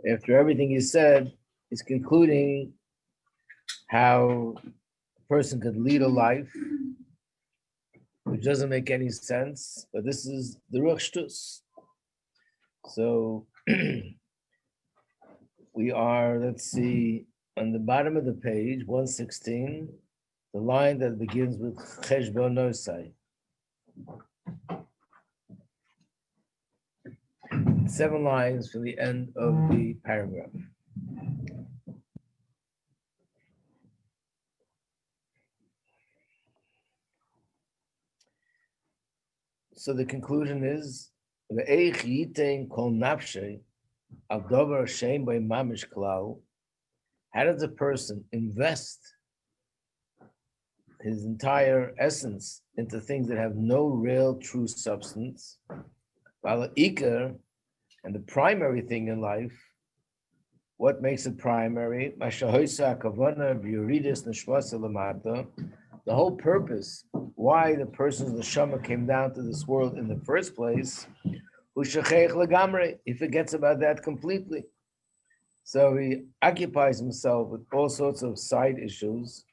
After everything he said, he's concluding how a person could lead a life which doesn't make any sense, but this is the Ruach Shtus. So we are, let's see, on the bottom of the page, 116, the line that begins with Cheshbon Nosai. 7 lines from the end of the paragraph. So the conclusion is, Ve'eich yitein kol nafshei al davar she'ein bo mamish klal. How does a person invest his entire essence into things that have no real true substance? While ikar, and the primary thing in life, what makes it primary? The whole purpose, why the person's neshama came down to this world in the first place, he forgets about that completely. So he occupies himself with all sorts of side issues.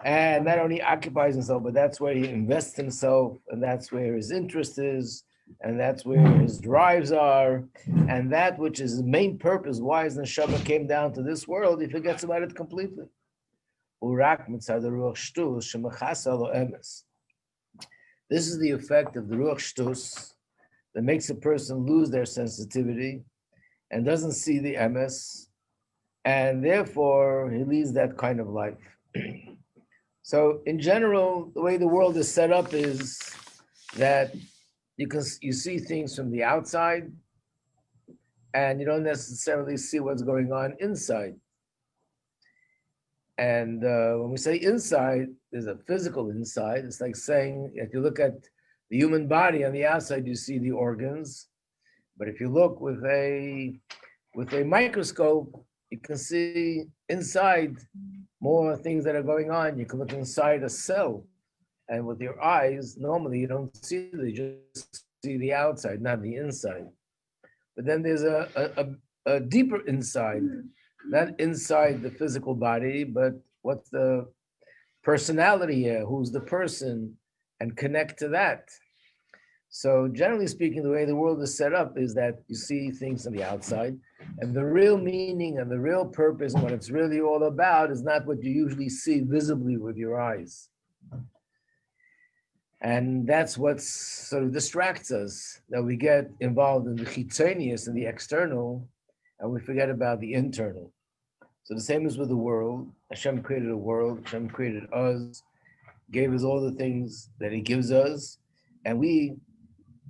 And not only occupies himself, but that's where he invests himself, and that's where his interest is, and that's where his drives are, and that which is his main purpose, why his neshama came down to this world, he forgets about it completely. This is the effect of the Ruach Shtus that makes a person lose their sensitivity and doesn't see the emes, and therefore he leads that kind of life. So in general, the way the world is set up is that you see things from the outside and you don't necessarily see what's going on inside. And when we say inside, there's a physical inside. It's like saying, if you look at the human body on the outside, you see the organs. But if you look with a microscope, you can see inside more things that are going on. You can look inside a cell, and with your eyes, normally you don't see you just see the outside, not the inside. But then there's a deeper inside, not inside the physical body, but what's the personality here? Who's the person? And connect to that. So generally speaking, the way the world is set up is that you see things on the outside, and the real meaning and the real purpose and what it's really all about is not what you usually see visibly with your eyes. And that's what sort of distracts us, that we get involved in the chitzonius and the external, and we forget about the internal. So the same is with the world. Hashem created a world, Hashem created us, gave us all the things that he gives us, and we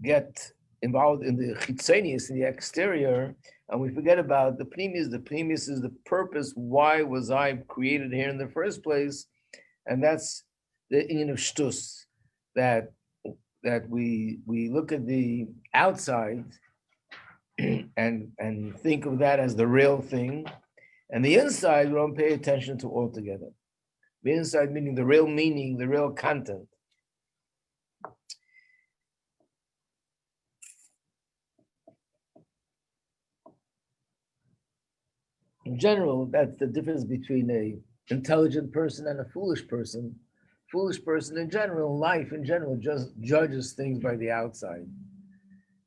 get involved in the chitzonius, in the exterior, and we forget about the pnimius. The pnimius is the purpose. Why was I created here in the first place? And that's the inyan of shtus, that we look at the outside and think of that as the real thing, and the inside we don't pay attention to altogether. The inside meaning the real meaning, the real content. In general, that's the difference between an intelligent person and a foolish person. Foolish person in general, life in general, just judges things by the outside.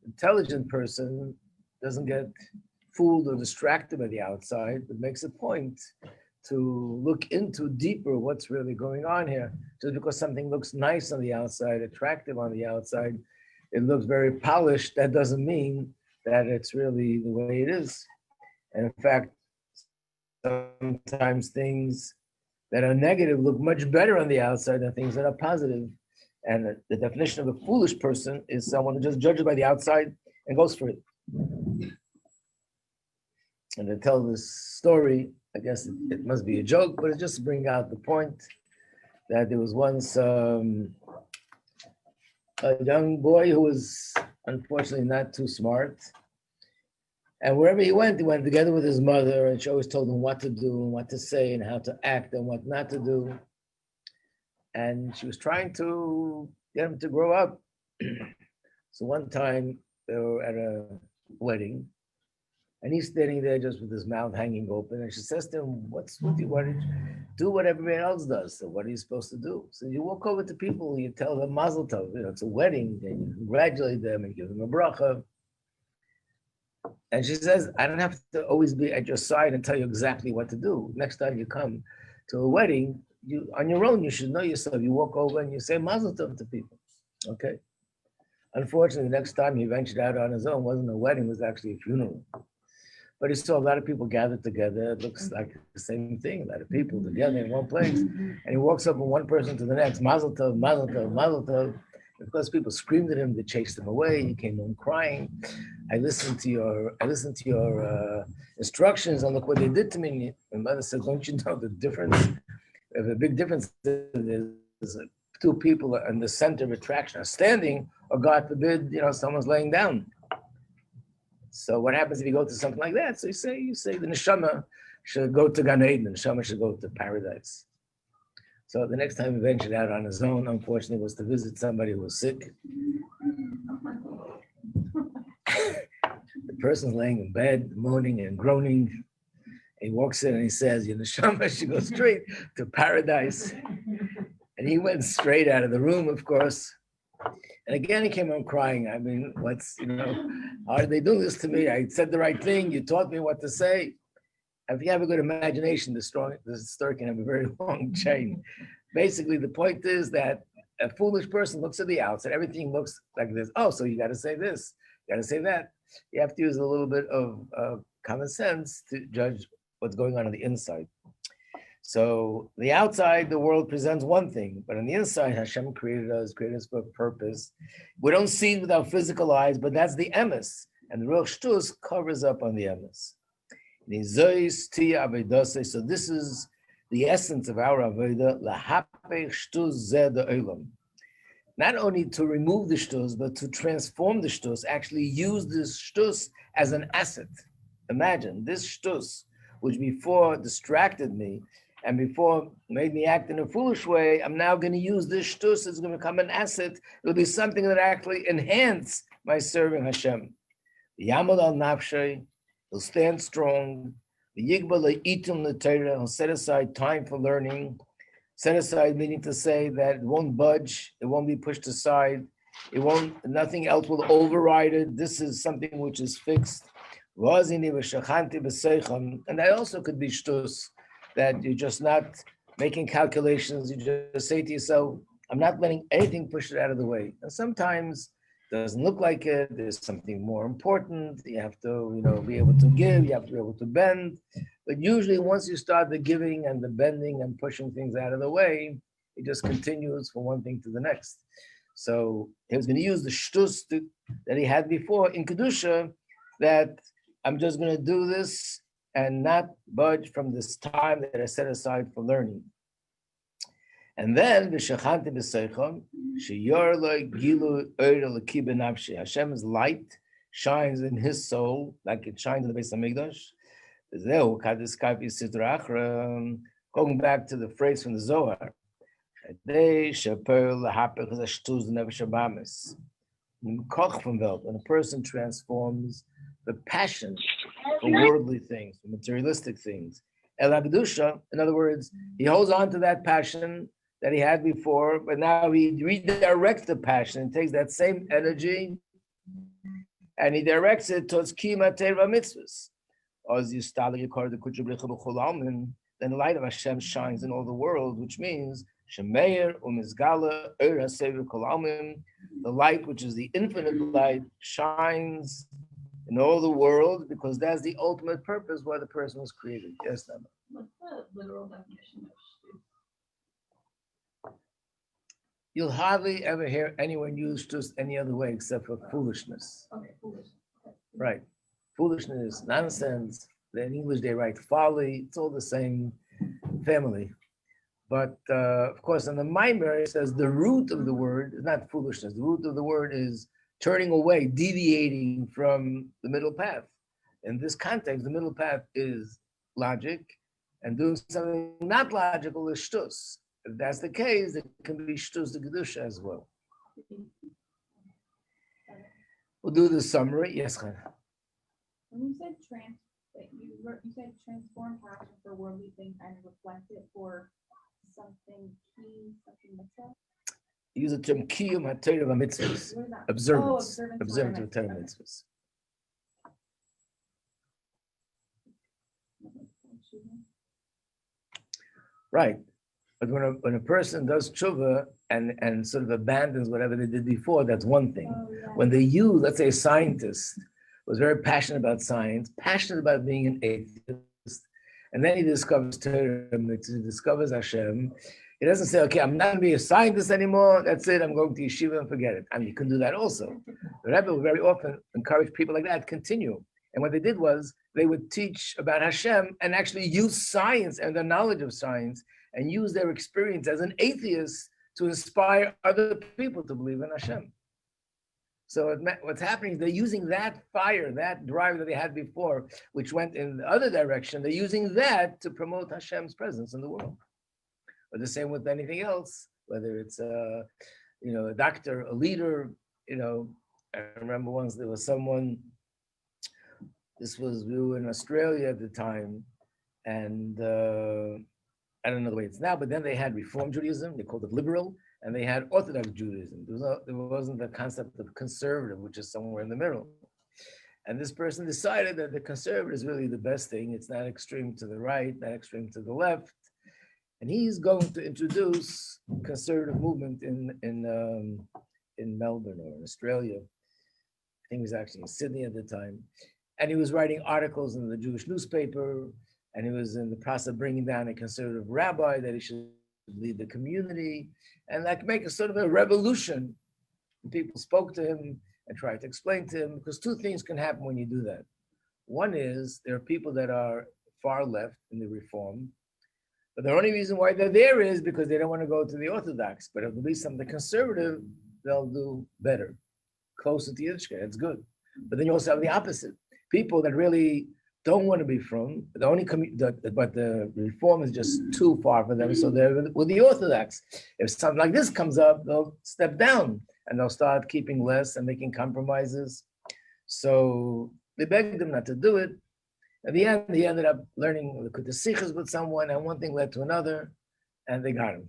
Intelligent person doesn't get fooled or distracted by the outside, but makes a point to look into deeper what's really going on here. Just because something looks nice on the outside, attractive on the outside, it looks very polished, that doesn't mean that it's really the way it is. And in fact, sometimes things that are negative look much better on the outside than things that are positive. And the definition of a foolish person is someone who just judges by the outside and goes for it. And to tell this story, I guess it must be a joke, but it's just to bring out the point that there was once a young boy who was unfortunately not too smart. And wherever he went together with his mother, and she always told him what to do and what to say and how to act and what not to do. And she was trying to get him to grow up. So one time they were at a wedding, And he's standing there just with his mouth hanging open. And she says to him, what's with you? Why did you do what everybody else does? So what are you supposed to do? So you walk over to people, you tell them Mazel Tov, it's a wedding, and you congratulate them and give them a bracha. And she says, I don't have to always be at your side and tell you exactly what to do. Next time you come to a wedding, you on your own, you should know yourself. You walk over and you say Mazel Tov to people. Okay. Unfortunately, the next time he ventured out on his own, wasn't a wedding, it was actually a funeral. But he saw a lot of people gathered together. It looks like the same thing, a lot of people together in one place. And he walks up from one person to the next, Mazel Tov, Mazel Tov, Mazel Tov. Of course, people screamed at him, they chased him away. He came home crying. I listened to your instructions, and look what they did to me. And mother said, don't you know the difference? There's a big difference. There's two people in the center of attraction are standing, or God forbid, someone's laying down. So what happens if you go to something like that? So you say the neshama should go to Gan Eden, the neshama should go to paradise. So the next time he ventured out on his own, unfortunately, was to visit somebody who was sick. The person's laying in bed, moaning and groaning. He walks in and he says, your neshama should go straight to paradise. And he went straight out of the room, of course. And again, he came home crying. I mean, how are they doing this to me? I said the right thing. You taught me what to say. If you have a good imagination, the story can have a very long chain. Basically, the point is that a foolish person looks at the outside. Everything looks like this. Oh, so you got to say this. You got to say that. You have to use a little bit of common sense to judge what's going on the inside. So the outside, the world presents one thing, but on the inside, Hashem created us for a purpose. We don't see it with our physical eyes, but that's the emes. And the real shtus covers up on the emes. So this is the essence of our avodah, lahapech shtus zeh de'olam. Not only to remove the shtus, but to transform the shtus, actually use this shtus as an asset. Imagine this shtus, which before distracted me, and before made me act in a foolish way, I'm now going to use this shtus. It's going to become an asset. It'll be something that actually enhance my serving Hashem. Yamad al nafshay, he'll stand strong. He'll set aside time for learning. Set aside meaning to say that it won't budge, it won't be pushed aside, nothing else will override it. This is something which is fixed. And that also could be shtus, that you're just not making calculations. You just say to yourself, I'm not letting anything push it out of the way. And sometimes it doesn't look like it. There's something more important. You have to, be able to give. You have to be able to bend. But usually once you start the giving and the bending and pushing things out of the way, it just continues from one thing to the next. So he was going to use the shtus that he had before in Kedusha, that I'm just going to do this and not budge from this time that I set aside for learning. And then v'shachanti b'seicham sheyor lo gilu oir l'ki b'nafshi. Hashem's light shines in his soul like it shines in the Beis Hamikdash. Going back to the phrase from the Zohar, when a person transforms the passion for worldly things, for materialistic things, El Hagdusha, in other words, he holds on to that passion that he had before, but now he redirects the passion and takes that same energy and he directs it towards Kima Teva Mitzvahs. Then the light of Hashem shines in all the world, which means Shemeir Umizgala Ur HaSever Kol Almim, the light which is the infinite light shines in all the world, because that's the ultimate purpose why the person was created. Yes, Nama. What's the literal definition of shtus? You'll hardly ever hear anyone use shtus any other way except for foolishness. Okay, foolish. Okay. Right. Foolishness, nonsense. In English, they write folly. It's all the same family. But of course, in the Maimer, it says the root of the word is not foolishness. The root of the word is turning away, deviating from the middle path. In this context, the middle path is logic, and doing something not logical is shtus. If that's the case, it can be shtus de kedusha as well. We'll do the summary. Yes, Chana. When you said you said transform passion for worldly things and reflect it for something key, something mitzvah. Use the term kiyum haTorah mitzvahs, What is that? observance, Oh, observance of Torah Torah mitzvahs. mitzvahs. Right. But when a person does tshuva and sort of abandons whatever they did before, that's one thing. Oh, yeah. When they use, let's say, a scientist was very passionate about science, passionate about being an atheist, and then he discovers Torah, he discovers Hashem. He doesn't say, okay, I'm not going to be a scientist anymore. That's it. I'm going to yeshiva and forget it. I mean, you can do that also. The Rebbe will very often encourage people like that to continue. And what they did was they would teach about Hashem and actually use science and the knowledge of science and use their experience as an atheist to inspire other people to believe in Hashem. So what's happening is they're using that fire, that drive that they had before, which went in the other direction. They're using that to promote Hashem's presence in the world. But the same with anything else, whether it's a doctor, a leader. I remember once there was someone. We were in Australia at the time, and I don't know the way it's now, but then they had Reform Judaism, they called it liberal, and they had Orthodox Judaism. There wasn't the concept of conservative, which is somewhere in the middle. And this person decided that the conservative is really the best thing. It's not extreme to the right, not extreme to the left. And he's going to introduce conservative movement in Melbourne or in Australia. I think he was actually in Sydney at the time. And he was writing articles in the Jewish newspaper, and he was in the process of bringing down a conservative rabbi that he should lead the community and like make a sort of a revolution. And people spoke to him and tried to explain to him, because two things can happen when you do that. One is there are people that are far left in the Reform, but the only reason why they're there is because they don't want to go to the Orthodox. But if there'll be something conservative, they'll do better, closer to Yiddishkeit. It's good. But then you also have the opposite. People that really don't want to be from, but the Reform is just too far for them, so they're with the Orthodox. If something like this comes up, they'll step down and they'll start keeping less and making compromises. So they begged him not to do it. At the end, he ended up learning the Sichos with someone, and one thing led to another, and they got him.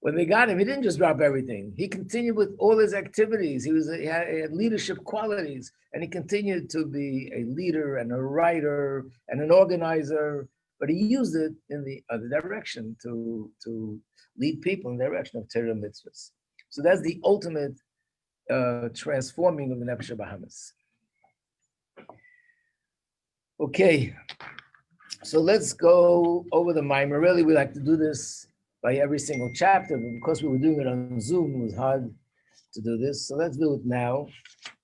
When they got him, he didn't just drop everything. He continued with all his activities. He had leadership qualities, and he continued to be a leader and a writer and an organizer, but he used it in the other direction to lead people in the direction of Torah mitzvahs. So that's the ultimate transforming of the Nefesh Bahamas. Okay, so let's go over the Maimer. Really, we like to do this by every single chapter, but because we were doing it on Zoom, it was hard to do this. So let's do it now.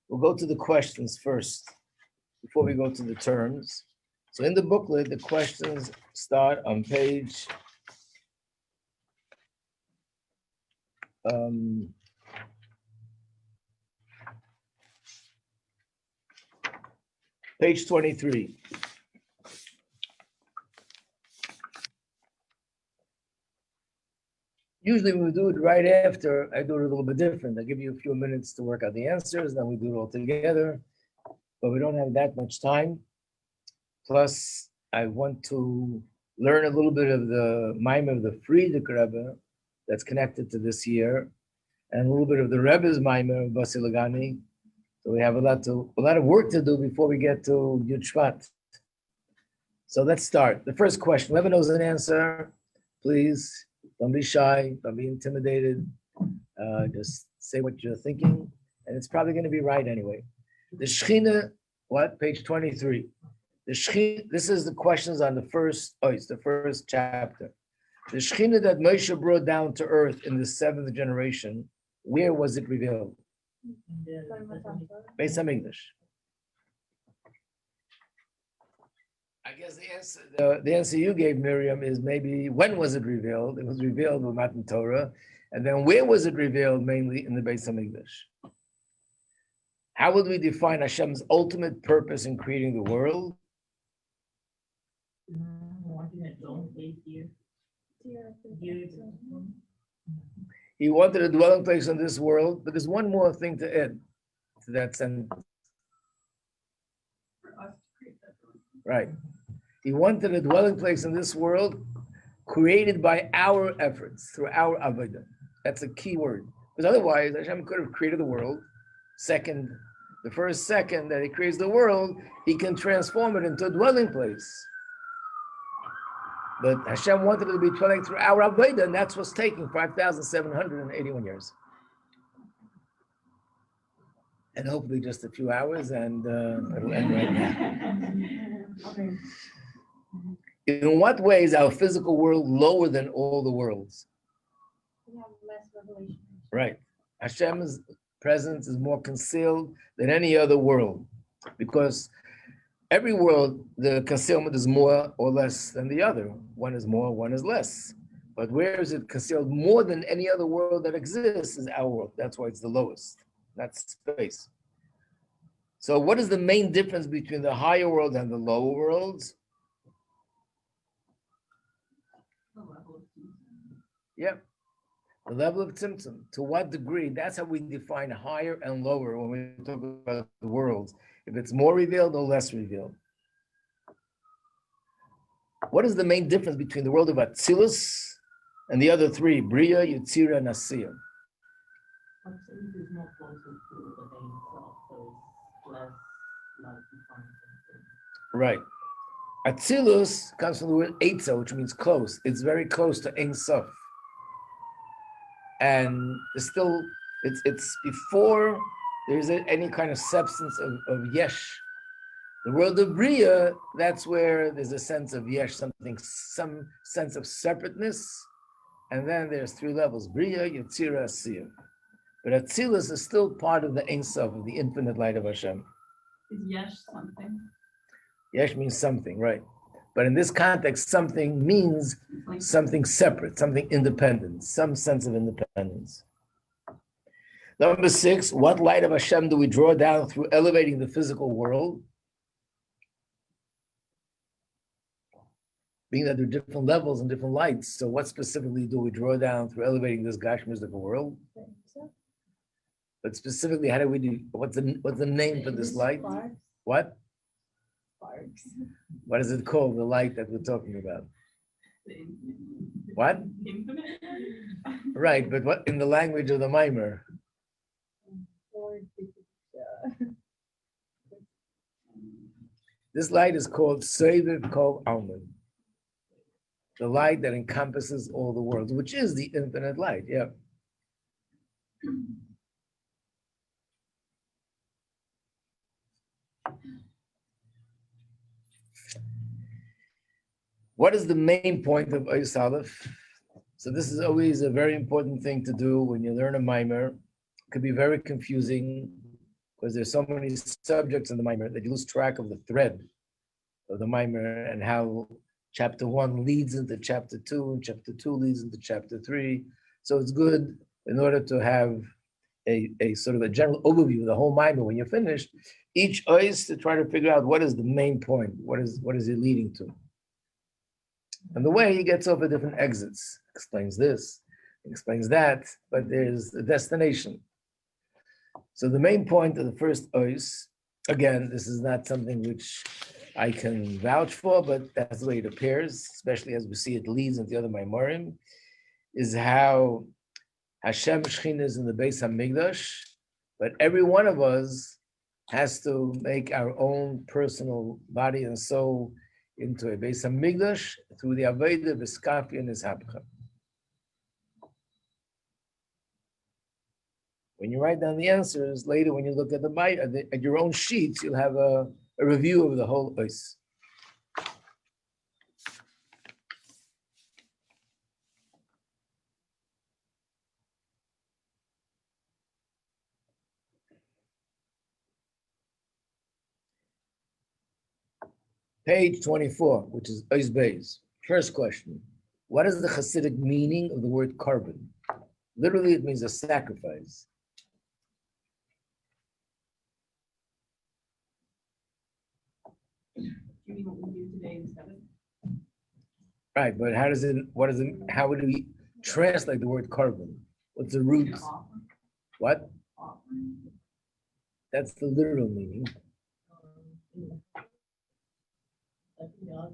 We'll go to the questions first, before we go to the terms. So in the booklet, the questions start on page page 23. Usually when we do it right after, I do it a little bit different. I give you a few minutes to work out the answers, then we do it all together, but we don't have that much time. Plus, I want to learn a little bit of the Maim of the Frierdiker Rebbe that's connected to this year, and a little bit of the Rebbe's Maim of Bosi Legani. So we have a lot of work to do before we get to Yud Shvat. So let's start. The first question, whoever knows an answer, please. Don't be shy, don't be intimidated. Just say what you're thinking, and it's probably going to be right anyway. The Shechina, what? Page 23. The Shechina, this is the questions on the first, it's the first chapter. The Shechina that Moshe brought down to earth in the seventh generation, where was it revealed? Beis HaMikdash. I guess the answer you gave, Miriam, is maybe when was it revealed? It was revealed with Matan Torah. And then where was it revealed? Mainly in the Beis HaMikdash. How would we define Hashem's ultimate purpose in creating the world? He wanted a dwelling place on this world, but there's one more thing to add to that sentence. Right. He wanted a dwelling place in this world created by our efforts, through our avodah. That's a key word. Because otherwise, Hashem could have created the world. The first second that he creates the world, he can transform it into a dwelling place. But Hashem wanted it to be dwelling through our avodah, and that's what's taking 5,781 years. And hopefully just a few hours, and it'll end right now. In what way is our physical world lower than all the worlds? We have less revelation. Right. Hashem's presence is more concealed than any other world, because every world, the concealment is more or less than the other. One is more, one is less. But where is it concealed more than any other world that exists is our world. That's why it's the lowest. That's space. So what is the main difference between the higher world and the lower worlds? Yep. The level of tzimtzum. To what degree? That's how we define higher and lower when we talk about the worlds. If it's more revealed or less revealed. What is the main difference between the world of Atzilus and the other three? Bria, Yetzira, and Asiya. Atzilus is more closer to the Ein Sof, so it's less like defined. Right. Atzilus comes from the word Eitza, which means close. It's very close to Ein Sof. And it's before there's any kind of substance of Yesh. The world of Bria, that's where there's a sense of Yesh, some sense of separateness. And then there's three levels, Bria, Yetzira, Asiya. But Atzilus is still part of the Ein Sof, of the infinite light of Hashem. Is Yesh something? Yesh means something, right? But in this context, something means something separate, something independent, some sense of independence. Number 6, what light of Hashem do we draw down through elevating the physical world? Being that there are different levels and different lights, so what specifically do we draw down through elevating this Gashmistical world? But specifically, how do we do? What's the name for this light? What? Sparks. What is it called? The light that we're talking about? What? Right, but what in the language of the mimer? This light is called Seviv Kol Alman. The light that encompasses all the worlds, which is the infinite light, yeah. What is the main point of Ois Aleph? So this is always a very important thing to do when you learn a mimer. It could be very confusing because there's so many subjects in the mimer that you lose track of the thread of the mimer and how chapter 1 leads into chapter 2 and chapter 2 leads into chapter 3. So it's good in order to have a sort of a general overview of the whole mimer when you're finished, each Ois to try to figure out what is the main point, what is it leading to. And the way he gets over different exits, explains this, explains that, but there's a destination. So the main point of the first Ois, again, this is not something which I can vouch for, but that's the way it appears, especially as we see it leads into the other Maimorim, is how Hashem Shechina is in the Beis HaMikdash, but every one of us has to make our own personal body and soul into a Beis HaMikdash through the Aveda, V'skafi, and Ishapcha. When you write down the answers, later when you look at at your own sheets, you'll have a review of the whole Ois. Page 24, which is Ois Beis. First question, what is the Hasidic meaning of the word korban? Literally, it means a sacrifice. You mean what we do today instead of? Right, but how would we translate the word korban? What's the root? What? That's the literal meaning. Every odds,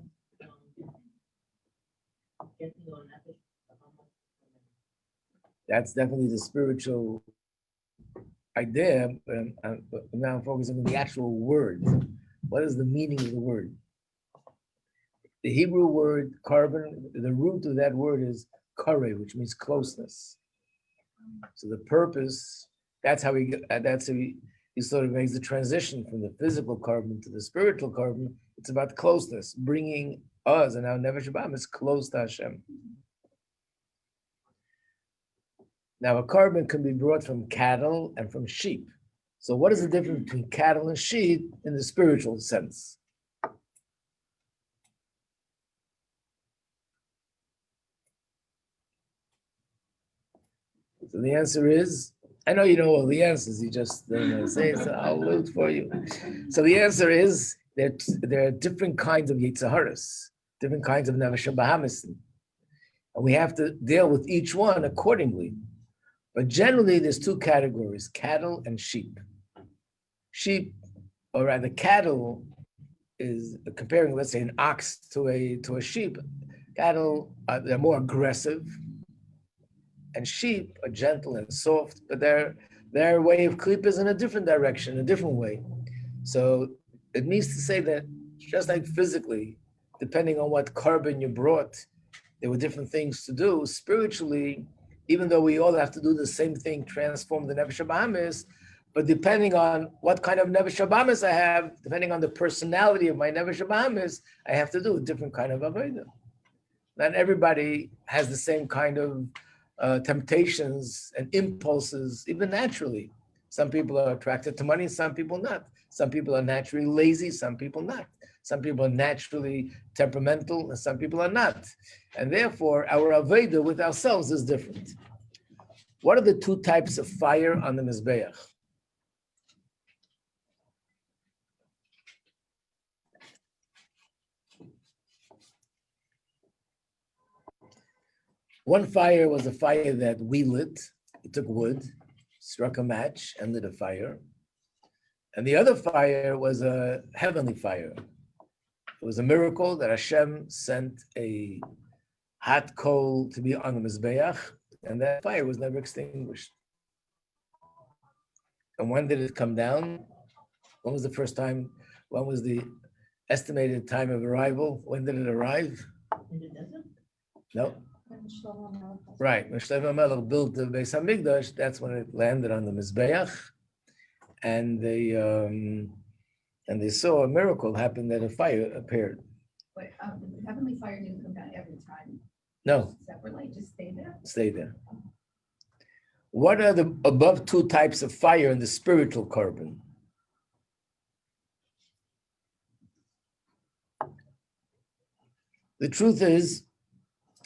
getting your nefesh. That's definitely the spiritual idea, but now I'm focusing on the actual word. What is the meaning of the word? The Hebrew word carbon, the root of that word is kare, which means closeness. So the purpose, that's how he sort of makes the transition from the physical carbon to the spiritual carbon. It's about closeness, bringing us and our Nefesh Bahamis close to Hashem. Now, a carbon can be brought from cattle and from sheep. So what is the difference between cattle and sheep in the spiritual sense? So the answer is, I know you know all the answers, you just say, so I'll look for you. So the answer is that there are different kinds of Yetzaharas, different kinds of Nefesh Bahamis. And we have to deal with each one accordingly. But generally, there's two categories, cattle and sheep. Sheep, or rather cattle, is comparing, let's say, an ox to a sheep. Cattle, they're more aggressive, and sheep are gentle and soft, but their way of klip is in a different direction, a different way. So it means to say that just like physically, depending on what carbon you brought, there were different things to do. Spiritually, even though we all have to do the same thing, transform the Nefesh Bahamis, but depending on what kind of Nefesh Bahamis I have, depending on the personality of my Nefesh Bahamis, I have to do a different kind of Avodah. Not everybody has the same kind of temptations and impulses, even naturally. Some people are attracted to money, some people not. Some people are naturally lazy, some people not. Some people are naturally temperamental, and some people are not. And therefore, our Avodah with ourselves is different. What are the two types of fire on the Mizbeach? One fire was a fire that we lit. It took wood, struck a match, and lit a fire. And the other fire was a heavenly fire. It was a miracle that Hashem sent a hot coal to be on the Mizbeach, and that fire was never extinguished. And when did it come down? When was the first time? When was the estimated time of arrival? When did it arrive? In the desert? No. When Shlomo Melech was- Right. When Shlomo Melech built the Beis Hamikdash, that's when it landed on the Mizbeach, and they saw a miracle happen that a fire appeared. But the heavenly fire didn't come down every time No, separately, just stay there. stay there. What are the above two types of fire in the spiritual carbon? The truth is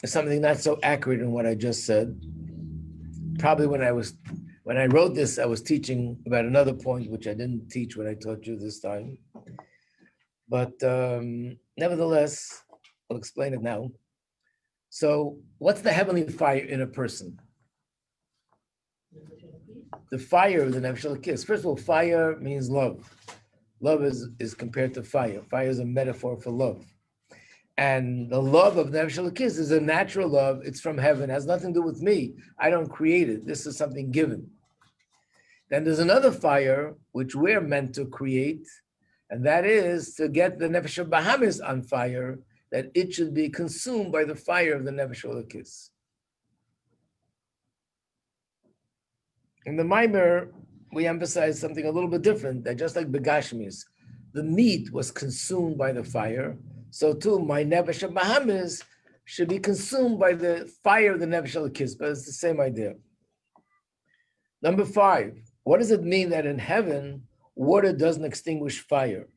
something not so accurate in what I just said. Probably when I wrote this, I was teaching about another point, which I didn't teach what I taught you this time. But nevertheless, I'll explain it now. So what's the heavenly fire in a person? The fire of the Nefesh Elokis. First of all, fire means love. Love is compared to fire. Fire is a metaphor for love. And the love of Nefesh Elokis is a natural love. It's from heaven. It has nothing to do with me. I don't create it. This is something given. Then there's another fire which we're meant to create, and that is to get the Nefesh Bahamis on fire, that it should be consumed by the fire of the Nefesh Elokis. In the Maimer, we emphasize something a little bit different, that just like Begashmis, the meat was consumed by the fire, so too my Nefesh Bahamis should be consumed by the fire of the Nefesh Elokis, but it's the same idea. Number 5, what does it mean that in heaven, water doesn't extinguish fire?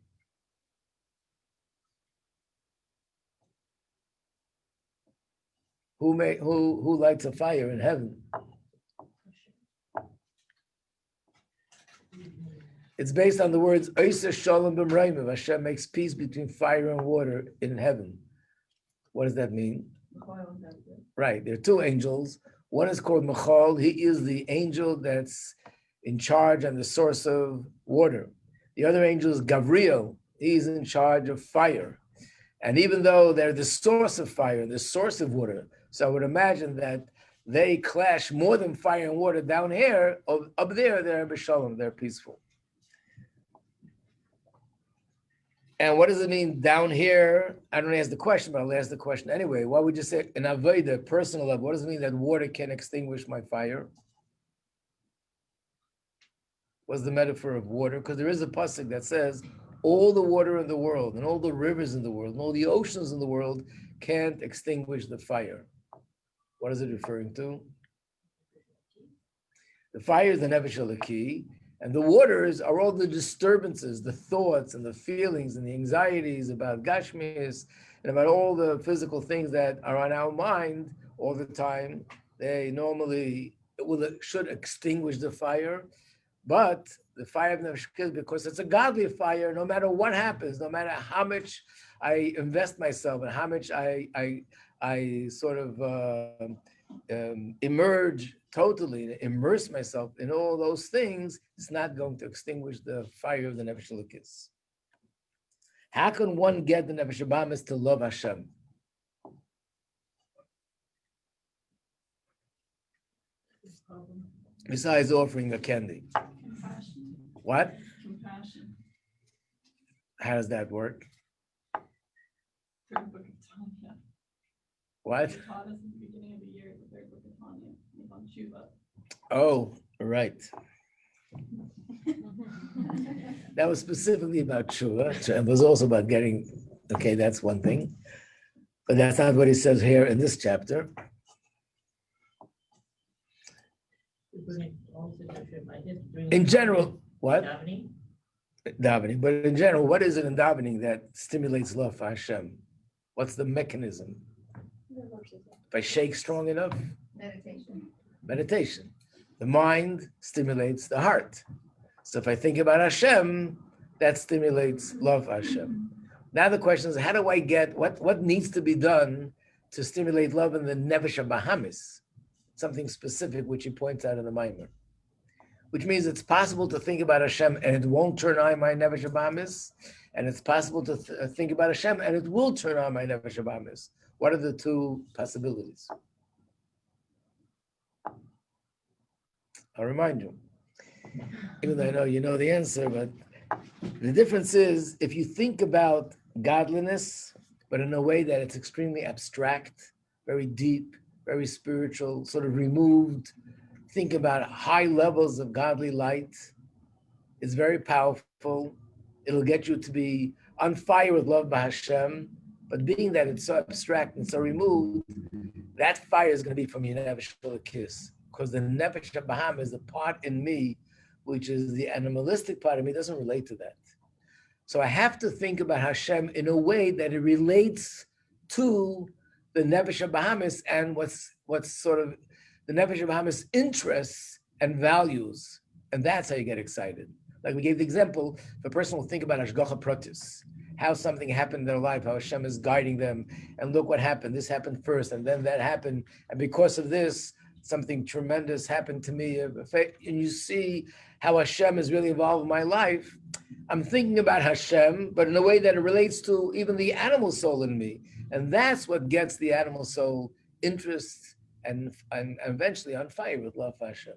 Who lights a fire in heaven? It's based on the words Oisa Shalom B'Mrayim. Hashem makes peace between fire and water in heaven. What does that mean? Right, there are two angels. One is called Michal. He is the angel that's in charge and the source of water. The other angel is Gabriel. He's in charge of fire. And even though they're the source of fire, the source of water, so I would imagine that they clash more than fire and water down here. Up there, they're b'shalom, they're peaceful. And what does it mean down here? I don't ask the question, but I'll ask the question anyway. Why would you say an avodah, personal level? What does it mean that water can extinguish my fire? What's the metaphor of water? Because there is a pasuk that says all the water in the world and all the rivers in the world and all the oceans in the world can't extinguish the fire. What is it referring to? The fire is the nefesh elokii, and the waters are all the disturbances, the thoughts and the feelings and the anxieties about gashmias and about all the physical things that are on our mind all the time. They normally should extinguish the fire, but the fire of nefesh elokii, because it's a godly fire, no matter what happens, no matter how much I invest myself and how much I sort of emerge totally, immerse myself in all those things, it's not going to extinguish the fire of the nefesh elokis. How can one get the nefesh habahamis to love Hashem? Besides offering a candy. Compassion. What? Compassion. How does that work? Third book of Tanya. What? They taught us at the beginning of the year, the third book of Tanya, was on Tshuva. Oh, right. That was specifically about tshuva. It was also about getting, okay, that's one thing. But that's not what he says here in this chapter. In general, what? Davening. But in general, what is it in davening that stimulates love for Hashem? What's the mechanism? If I shake strong enough? Meditation. The mind stimulates the heart. So if I think about Hashem, that stimulates love for Hashem. Now the question is, how do I get, what needs to be done to stimulate love in the nefesh habahamis? Something specific, which he points out in the Maimer. Which means it's possible to think about Hashem and it won't turn on my nefesh habahamis, and it's possible to think about Hashem and it will turn on my nefesh habahamis. What are the two possibilities? I'll remind you. Even though I know you know the answer, but the difference is if you think about godliness, but in a way that it's extremely abstract, very deep, very spiritual, sort of removed, think about high levels of godly light. It's very powerful. It'll get you to be on fire with love by Hashem, but being that it's so abstract and so removed, that fire is going to be from your nefesh elokis, because the nefesh habahamis is the part in me, which is the animalistic part of me, doesn't relate to that. So I have to think about Hashem in a way that it relates to the nefesh habahamis and what's sort of the nefesh habahamis interests and values, and that's how you get excited. Like we gave the example, if a person will think about hashgacha pratis, how something happened in their life, how Hashem is guiding them, and look what happened. This happened first, and then that happened, and because of this, something tremendous happened to me. And you see how Hashem is really involved in my life. I'm thinking about Hashem, but in a way that it relates to even the animal soul in me, and that's what gets the animal soul interest and eventually on fire with love for Hashem.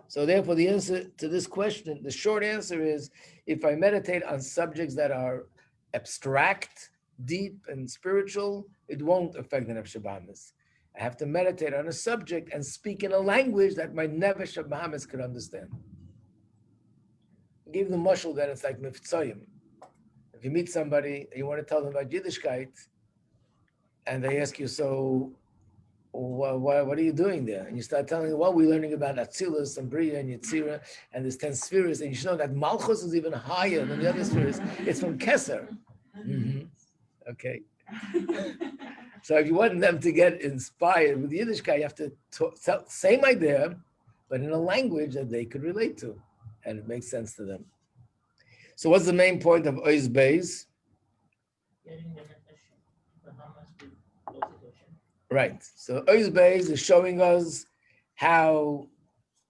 So therefore, the answer to this question, the short answer is, if I meditate on subjects that are abstract, deep, and spiritual, it won't affect the nefesh habahamis. I have to meditate on a subject and speak in a language that my nefesh habahamis could understand. I gave the mashal that it's like miftzayim. If you meet somebody and you want to tell them about Yiddishkeit, and they ask you, so what are you doing there? And you start telling them, well, we're learning about Atzilus and Bria and Yetzirah and there's 10 spheres, and you should know that Malchus is even higher than the other spheres. It's from Keser. Mm-hmm. Okay. So if you want them to get inspired with Yiddishkeit, you have to tell same idea, but in a language that they could relate to, and it makes sense to them. So what's the main point of Ois Beis? Right. So Ois Beis is showing us how,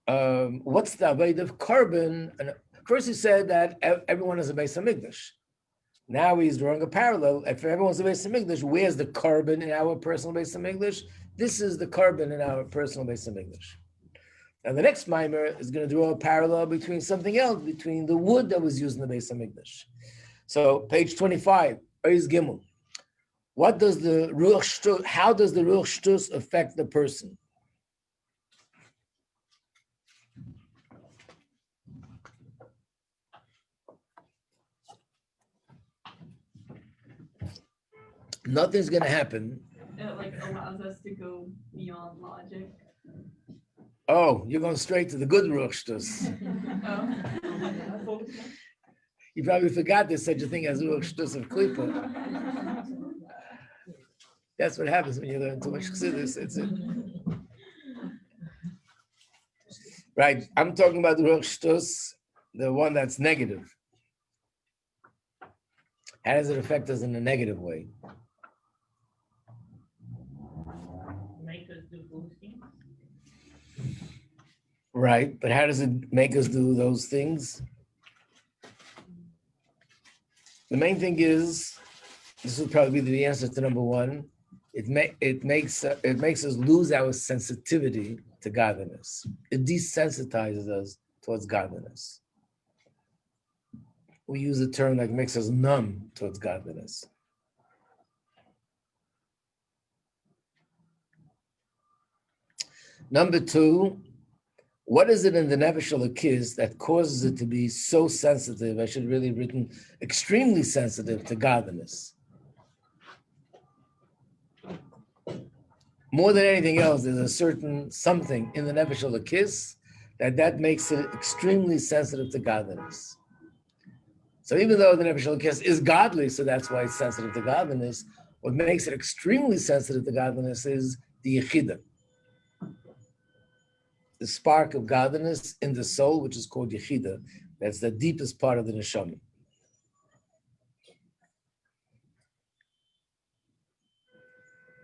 what's the avodah of carbon. And first he said that everyone is a Beis HaMikdash. Now he's drawing a parallel. If everyone's a Beis Hamikdash, where's the carbon in our personal Beis Hamikdash? This is the carbon in our personal Beis Hamikdash. And the next mimer is going to draw a parallel between something else, between the wood that was used in the Beis Hamikdash. So page 25, Ois Gimel. What does the Ruach Shtus, how does the Ruach Shtus affect the person? Nothing's going to happen. It like allows us to go beyond logic. Oh, you're going straight to the good Ruach Shtus. Oh. You probably forgot there's such a thing as Ruach Shtus of Klippa. That's what happens when you learn too much Chassidus. It's it. Right, I'm talking about the Ruach Shtus, the one that's negative. How does it affect us in a negative way? Make us do those things. Right, but how does it make us do those things? The main thing is, this would probably be the answer to number one. It makes us lose our sensitivity to godliness. It desensitizes us towards godliness. We use a term that makes us numb towards godliness. Number two, what is it in the Nefesh Elokis that causes it to be so sensitive? I should really have written extremely sensitive to godliness. More than anything else, there's a certain something in the Nefesh Elokis that makes it extremely sensitive to godliness. So even though the Nefesh Elokis is godly, so that's why it's sensitive to godliness, what makes it extremely sensitive to godliness is the Yechidah. The spark of godliness in the soul, which is called Yechidah. That's the deepest part of the neshama.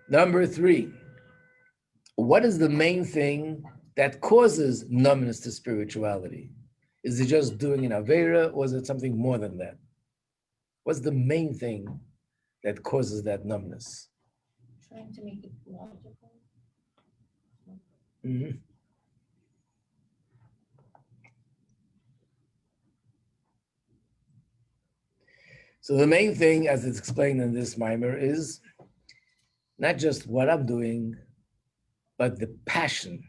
Number three, what is the main thing that causes numbness to spirituality? Is it just doing an Aveira, or is it something more than that? What's the main thing that causes that numbness? Trying to make it logical. Mm-hmm. So the main thing, as it's explained in this mimer, is not just what I'm doing, but the passion,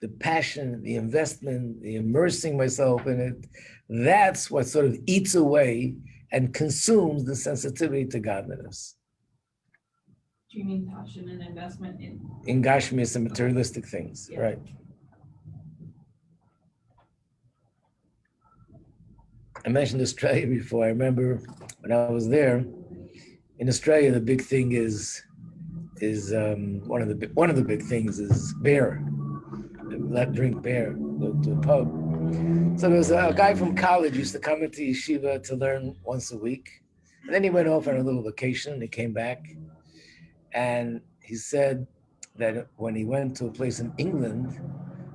the investment, the immersing myself in it. That's what sort of eats away and consumes the sensitivity to godliness. Do you mean passion and investment in? In Gashmias and materialistic things, Yeah. right? I mentioned Australia before. I remember when I was there. In Australia, the big thing is one of the big things is beer. Let drink beer, go to a pub. So there was a guy from college used to come into yeshiva to learn once a week, and then he went off on a little vacation and he came back, and he said that when he went to a place in England,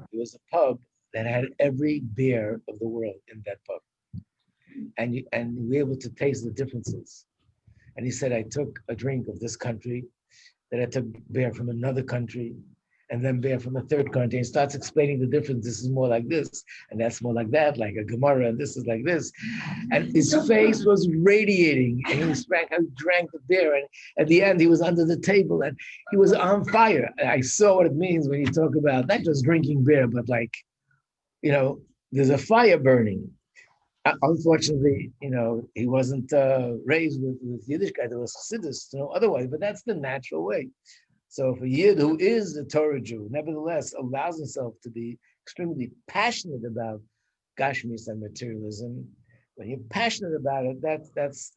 there was a pub that had every beer of the world in that pub. And you were able to taste the differences. And he said, I took a drink of this country, then I took beer from another country, and then beer from a third country. And he starts explaining the difference. This is more like this, and that's more like that, like a Gemara, and this is like this. And his face was radiating, and he drank the beer. And at the end, he was under the table, and he was on fire. And I saw what it means when you talk about not just drinking beer, but like, there's a fire burning. Unfortunately, he wasn't raised with Yiddish guy. There was Chassidus, otherwise, but that's the natural way. So if a Yid who is a Torah Jew, nevertheless allows himself to be extremely passionate about Gashmis and materialism, when you're passionate about it, that's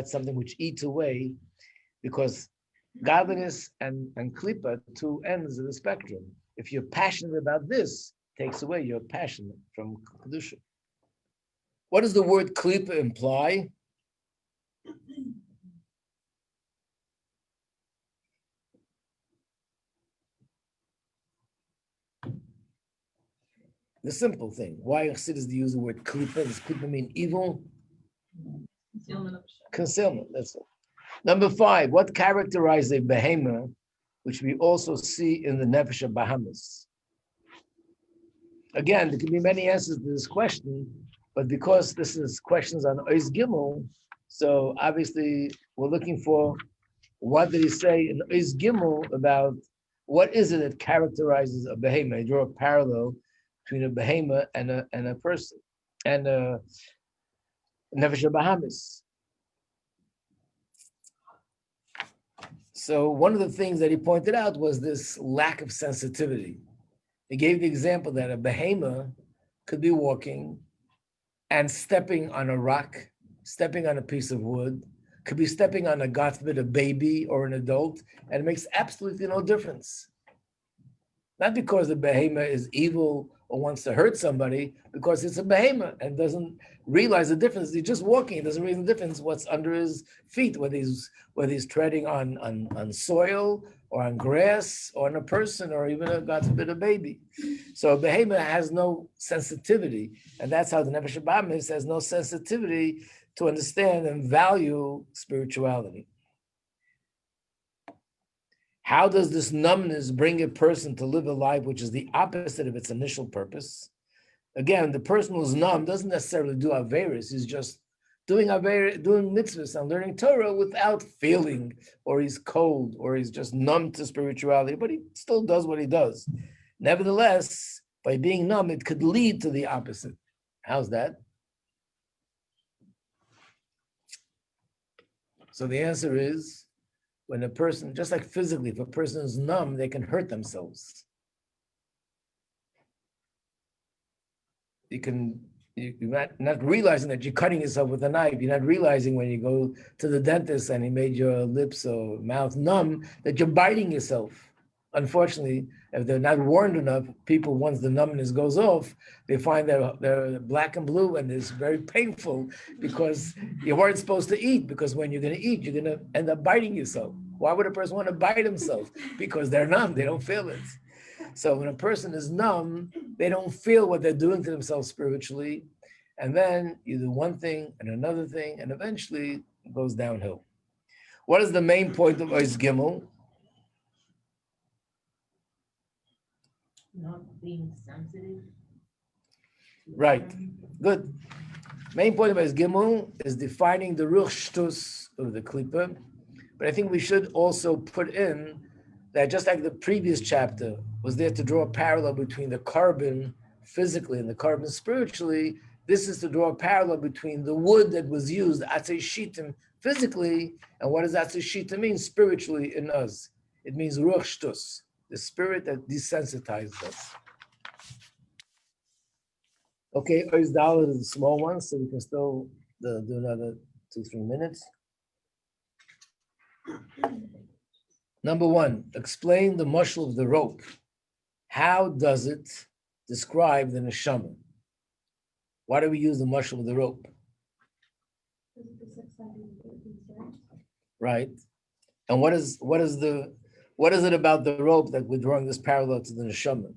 something which eats away, because godliness and Klippa, two ends of the spectrum. If you're passionate about this, it takes away your passion from Kedusha. What does the word Klippa imply? The simple thing. Why Chassidus use the word Klippa? Does Klippa mean evil? Concealment of Hashem. Concealment, that's all. Number 5, what characterizes a behemoth, which we also see in the Nefesh of Bahamas? Again, there can be many answers to this question, but because this is questions on Ois Gimel, so obviously we're looking for what did he say in Ois Gimel about what is it that characterizes a behemoth. I draw a parallel between a behemoth and a person and a Nefesh of Bahamas. So one of the things that he pointed out was this lack of sensitivity. He gave the example that a behemoth could be walking and stepping on a rock, stepping on a piece of wood, could be stepping on God forbid, a baby or an adult, and it makes absolutely no difference. Not because the behemoth is evil or wants to hurt somebody, because it's a behemoth and doesn't realize the difference. He's just walking, he doesn't realize the difference what's under his feet, whether he's treading on soil or on grass or on a person or even God forbid, a baby. So a behemoth has no sensitivity, and that's how the Nefesh Bahamas has no sensitivity to understand and value spirituality. How does this numbness bring a person to live a life which is the opposite of its initial purpose? Again, the person who's numb doesn't necessarily do Averis, he's just doing mitzvahs and learning Torah without feeling, or he's cold, or he's just numb to spirituality, but he still does what he does. Nevertheless, by being numb, it could lead to the opposite. How's that? So the answer is, when a person, just like physically, if a person is numb, they can hurt themselves. You're not realizing that you're cutting yourself with a knife. You're not realizing when you go to the dentist and he made your lips or mouth numb that you're biting yourself. Unfortunately, if they're not warned enough, people, once the numbness goes off, they find that they're black and blue, and it's very painful because you weren't supposed to eat, because when you're going to eat, you're going to end up biting yourself. Why would a person want to bite himself? Because they're numb, they don't feel it. So when a person is numb, they don't feel what they're doing to themselves spiritually. And then you do one thing and another thing, and eventually it goes downhill. What is the main point of Ois Gimel? Not being sensitive. Right. Good. Main point of Ois Gimel is defining the Ruch Shtus of the Klippa. But I think we should also put in that, just like the previous chapter was there to draw a parallel between the carbon physically and the carbon spiritually, this is to draw a parallel between the wood that was used, Atzei Shitim, physically, and what does Atzei Shitim mean spiritually in us? It means Ruach Shtus, the spirit that desensitizes us. Okay, Ois Dalet is a small one, so we can still do another 2-3 minutes. Number 1, explain the mushal of the rope. How does it describe the neshama? Why do we use the mushal of the rope? Right. And what is it about the rope that we're drawing this parallel to the neshama?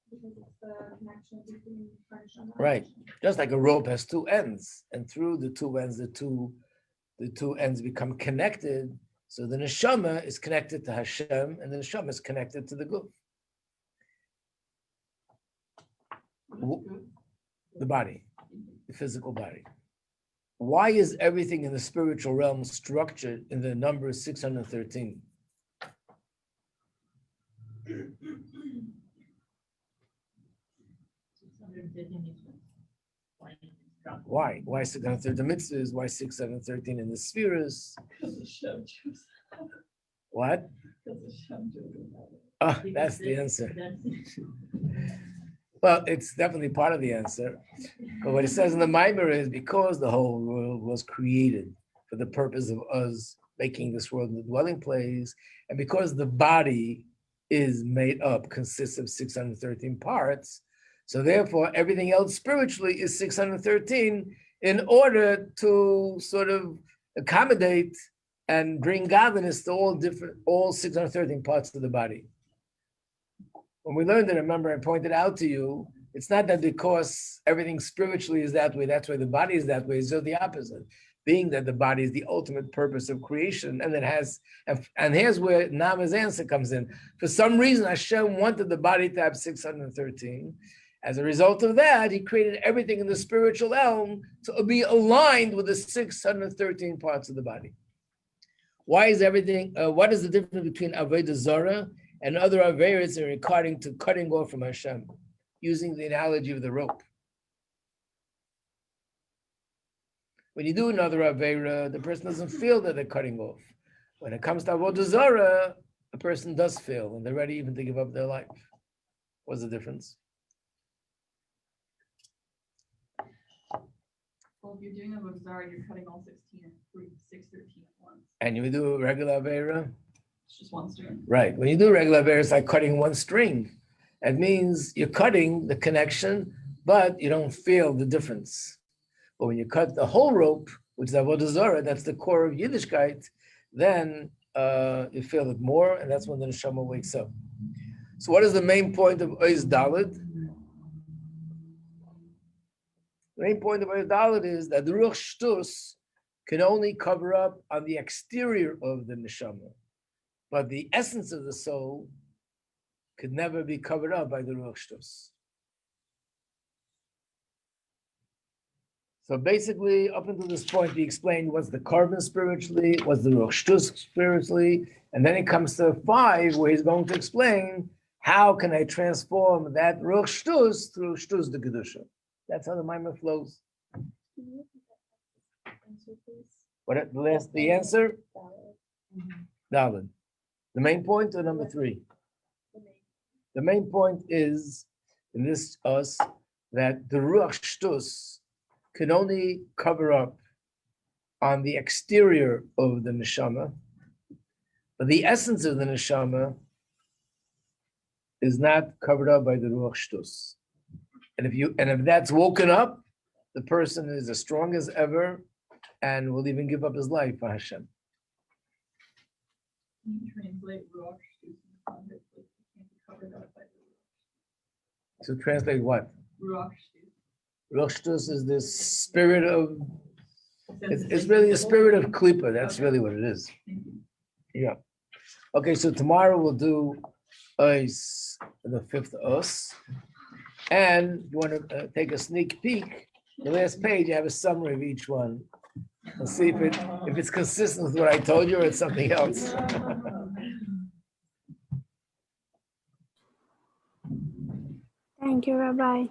Because it's the connection between Hashem and Right. Hashem. Just like a rope has 2 ends, and through the 2 ends, the two ends become connected. So the neshama is connected to Hashem, and the neshama is connected to the guf, the body, the physical body. Why is everything in the spiritual realm structured in the number 613? Why? Why 613 the mitzvahs? Why 613 in the spheres? What? Oh, that's the answer. Well, it's definitely part of the answer. But what it says in the Maimer is because the whole world was created for the purpose of us making this world the dwelling place, and because the body is consists of 613 parts, so therefore everything else spiritually is 613 in order to sort of accommodate and bring godliness to all 613 parts of the body. When we learned it, remember I pointed out to you It's not that because everything spiritually is that way, that's why the body is that way. It's just the opposite. Being that the body is the ultimate purpose of creation, and it has, and here's where Nama's answer comes in. For some reason, Hashem wanted the body to have 613. As a result of that, he created everything in the spiritual realm to be aligned with the 613 parts of the body. Why is everything, what is the difference between Avodah Zarah and other Averas in regarding to cutting off from Hashem, using the analogy of the rope? When you do another Avera, the person doesn't feel that they're cutting off. When it comes to Avodah Zarah, a person does feel, and they're ready even to give up their life. What's the difference? Well, if you're doing a Mozart, you're cutting all 16 and 613 at once. And you do a regular Avera? It's just one string. Right. When you do regular Avera, it's like cutting one string. It means you're cutting the connection, but you don't feel the difference. But when you cut the whole rope, which is Avodah Zarah, that's the core of Yiddishkeit, then you feel it more, and that's when the neshama wakes up. So what is the main point of Ois Daled? The main point of Ois Daled is that the Ruach Shtus can only cover up on the exterior of the neshama, but the essence of the soul could never be covered up by the Ruach Shtus. So basically, up until this point, he explained what's the carbon spiritually, what's the Ruach Shtus spiritually, and then he comes to 5, where he's going to explain how can I transform that Ruach Shtus through Shtus de Kedusha. That's how the Maimon flows. What the answer? Daled. The main point or number 3? The main point is in this us that the Ruach Shtus can only cover up on the exterior of the neshama, but the essence of the neshama is not covered up by the Ruach Shtus. And if that's woken up, the person is as strong as ever and will even give up his life for Hashem. Can you translate Ruach Shtus in context? Like, it can't be covered up by the Ruach. So translate what? Ruach Shtus. Ruach Shtus is the spirit of, it's really a spirit of Klippa. That's really what it is. Yeah. Okay, so tomorrow we'll do Ois, the 5th Os. And if you want to take a sneak peek, the last page, I have a summary of each one. Let's see if it's consistent with what I told you or it's something else. Thank you, Rabbi.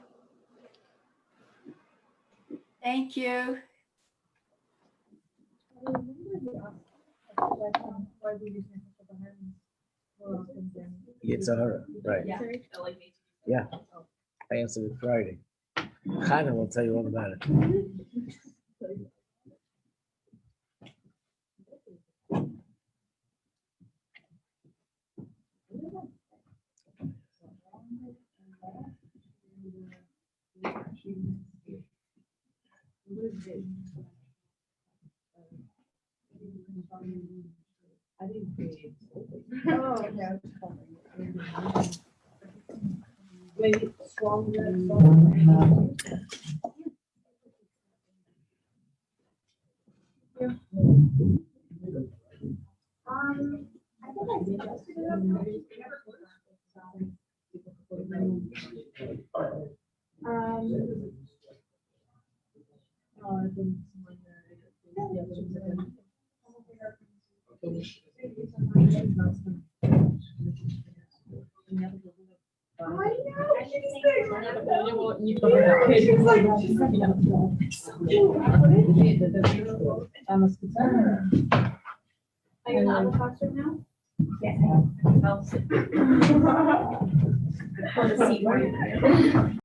Thank you. Yitzhahara, right. Yeah, I answered it Friday. Chana will tell you all about it. Are you not with us right now? Yes. I'll sit. On the seat right there.